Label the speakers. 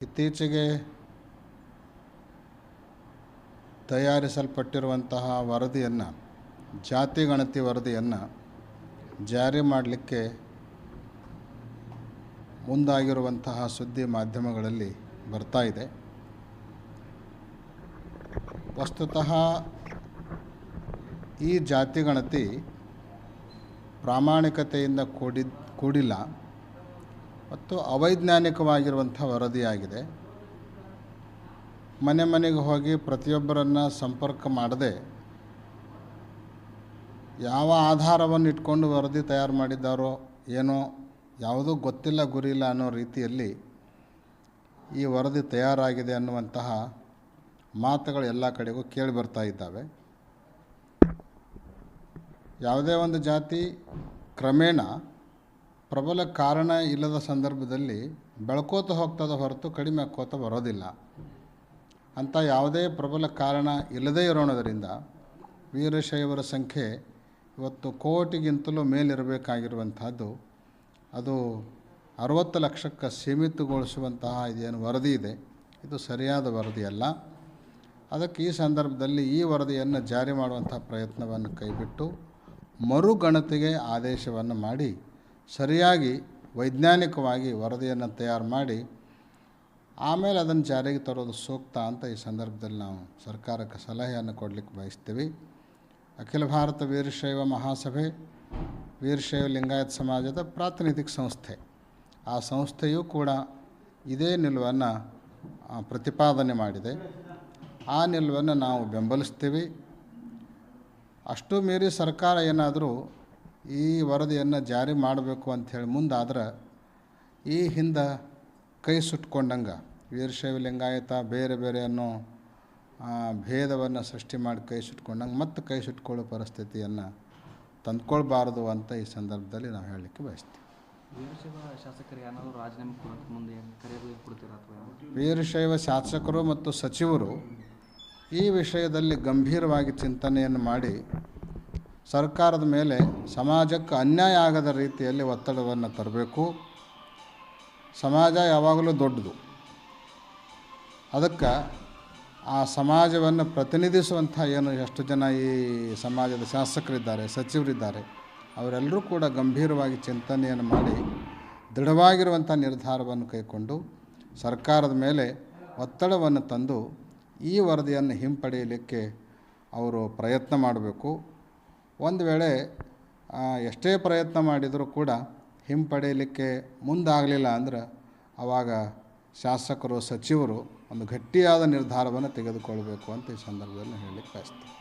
Speaker 1: ಇತ್ತೀಚೆಗೆ ತಯಾರಿಸಲ್ಪಟ್ಟಿರುವಂತಹ ವರದಿಯನ್ನು, ಜಾತಿ ಗಣತಿ ವರದಿಯನ್ನು ಜಾರಿ ಮಾಡಲಿಕ್ಕೆ ಮುಂದಾಗಿರುವಂತಹ ಸುದ್ದಿ ಮಾಧ್ಯಮಗಳಲ್ಲಿ ಬರ್ತಾ ಇದೆ. ವಸ್ತುತಃ ಈ ಜಾತಿ ಗಣತಿ ಪ್ರಾಮಾಣಿಕತೆಯಿಂದ ಕೂಡಿಲ್ಲ ಮತ್ತು ಅವೈಜ್ಞಾನಿಕವಾಗಿರುವಂಥ ವರದಿಯಾಗಿದೆ. ಮನೆ ಮನೆಗೆ ಹೋಗಿ ಪ್ರತಿಯೊಬ್ಬರನ್ನು ಸಂಪರ್ಕ ಮಾಡದೆ ಯಾವ ಆಧಾರವನ್ನು ಇಟ್ಕೊಂಡು ವರದಿ ತಯಾರು ಮಾಡಿದ್ದಾರೋ ಏನೋ ಯಾವುದೂ ಗೊತ್ತಿಲ್ಲ ಗುರಿಯಿಲ್ಲ ಅನ್ನೋ ರೀತಿಯಲ್ಲಿ ಈ ವರದಿ ತಯಾರಾಗಿದೆ ಅನ್ನುವಂತಹ ಮಾತುಗಳು ಎಲ್ಲ ಕಡೆಗೂ ಕೇಳಿ ಬರ್ತಾ ಇದ್ದಾವೆ. ಯಾವುದೇ ಒಂದು ಜಾತಿ ಕ್ರಮೇಣ ಪ್ರಬಲ ಕಾರಣ ಇಲ್ಲದ ಸಂದರ್ಭದಲ್ಲಿ ಬೆಳ್ಕೋತ ಹೋಗ್ತದ ಹೊರತು ಕಡಿಮೆ ಆಕ್ಕೋತ ಬರೋದಿಲ್ಲ. ಅಂಥ ಯಾವುದೇ ಪ್ರಬಲ ಕಾರಣ ಇಲ್ಲದೇ ಇರೋಣದರಿಂದ ವೀರಶೈವರ ಸಂಖ್ಯೆ ಇವತ್ತು ಕೋಟಿಗಿಂತಲೂ ಮೇಲಿರಬೇಕಾಗಿರುವಂಥದ್ದು. ಅದು 60 ಲಕ್ಷಕ್ಕೆ ಸೀಮಿತಗೊಳಿಸುವಂತಹ ಇದೇನು ವರದಿ ಇದೆ, ಇದು ಸರಿಯಾದ ವರದಿಯಲ್ಲ. ಅದಕ್ಕೆ ಈ ಸಂದರ್ಭದಲ್ಲಿ ಈ ವರದಿಯನ್ನು ಜಾರಿ ಮಾಡುವಂಥ ಪ್ರಯತ್ನವನ್ನು ಕೈಬಿಟ್ಟು ಮರುಗಣತಿಗೆ ಆದೇಶವನ್ನು ಮಾಡಿ ಸರಿಯಾಗಿ ವೈಜ್ಞಾನಿಕವಾಗಿ ವರದಿಯನ್ನು ತಯಾರು ಮಾಡಿ ಆಮೇಲೆ ಅದನ್ನು ಜಾರಿಗೆ ತರೋದು ಸೂಕ್ತ ಅಂತ ಈ ಸಂದರ್ಭದಲ್ಲಿ ನಾವು ಸರ್ಕಾರಕ್ಕೆ ಸಲಹೆಯನ್ನು ಕೊಡಲಿಕ್ಕೆ ಬಯಸ್ತೀವಿ. ಅಖಿಲ ಭಾರತ ವೀರಶೈವ ಮಹಾಸಭೆ ವೀರಶೈವ ಲಿಂಗಾಯತ ಸಮಾಜದ ಪ್ರಾತಿನಿಧಿಕ ಸಂಸ್ಥೆ. ಆ ಸಂಸ್ಥೆಯೂ ಕೂಡ ಇದೇ ನಿಲುವನ್ನು ಪ್ರತಿಪಾದನೆ ಮಾಡಿದೆ. ಆ ನಿಲುವನ್ನು ನಾವು ಬೆಂಬಲಿಸ್ತೀವಿ. ಅಷ್ಟು ಮೀರಿ ಸರ್ಕಾರ ಏನಾದರೂ ಈ ವರದಿಯನ್ನು ಜಾರಿ ಮಾಡಬೇಕು ಅಂಥೇಳಿ ಮುಂದಾದ್ರೆ ಈ ಹಿಂದೆ ಕೈ ಸುಟ್ಕೊಂಡಂಗೆ ವೀರಶೈವ ಲಿಂಗಾಯತ ಬೇರೆ ಬೇರೆ ಅನ್ನೋ ಭೇದವನ್ನು ಸೃಷ್ಟಿ ಮಾಡಿ ಕೈ ಸುಟ್ಕೊಂಡಂಗೆ ಮತ್ತೆ ಕೈ ಸುಟ್ಕೊಳ್ಳೋ ಪರಿಸ್ಥಿತಿಯನ್ನು ತಂದ್ಕೊಳ್ಬಾರ್ದು ಅಂತ ಈ ಸಂದರ್ಭದಲ್ಲಿ ನಾವು ಹೇಳಲಿಕ್ಕೆ ಬಯಸ್ತೀವಿ. ವೀರಶೈವ ಶಾಸಕರು ಮತ್ತು ಸಚಿವರು ಈ ವಿಷಯದಲ್ಲಿ ಗಂಭೀರವಾಗಿ ಚಿಂತನೆಯನ್ನು ಮಾಡಿ ಸರ್ಕಾರದ ಮೇಲೆ ಸಮಾಜಕ್ಕೆ ಅನ್ಯಾಯ ಆಗದ ರೀತಿಯಲ್ಲಿ ಒತ್ತಡವನ್ನು ತರಬೇಕು. ಸಮಾಜ ಯಾವಾಗಲೂ ದೊಡ್ಡದು. ಅದಕ್ಕೆ ಆ ಸಮಾಜವನ್ನು ಪ್ರತಿನಿಧಿಸುವಂಥ ಎಷ್ಟು ಜನ ಈ ಸಮಾಜದ ಶಾಸಕರಿದ್ದಾರೆ, ಸಚಿವರಿದ್ದಾರೆ, ಅವರೆಲ್ಲರೂ ಕೂಡ ಗಂಭೀರವಾಗಿ ಚಿಂತನೆಯನ್ನು ಮಾಡಿ ದೃಢವಾಗಿರುವಂಥ ನಿರ್ಧಾರವನ್ನು ಕೈಗೊಂಡು ಸರ್ಕಾರದ ಮೇಲೆ ಒತ್ತಡವನ್ನು ತಂದು ಈ ವರದಿಯನ್ನು ಹಿಂಪಡೆಯಲಿಕ್ಕೆ ಅವರು ಪ್ರಯತ್ನ ಮಾಡಬೇಕು. ಒಂದು ವೇಳೆ ಎಷ್ಟೇ ಪ್ರಯತ್ನ ಮಾಡಿದರೂ ಕೂಡ ಹಿಂಪಡೆಯಲಿಕ್ಕೆ ಮುಂದಾಗಲಿಲ್ಲ ಅಂದ್ರೆ ಆವಾಗ ಶಾಸಕರು, ಸಚಿವರು ಒಂದು ಗಟ್ಟಿಯಾದ ನಿರ್ಧಾರವನ್ನು ತೆಗೆದುಕೊಳ್ಬೇಕು ಅಂತ ಈ ಸಂದರ್ಭದಲ್ಲಿ ಹೇಳಲಿಕ್ಕೆ ಬಯಸ್ತೀನಿ.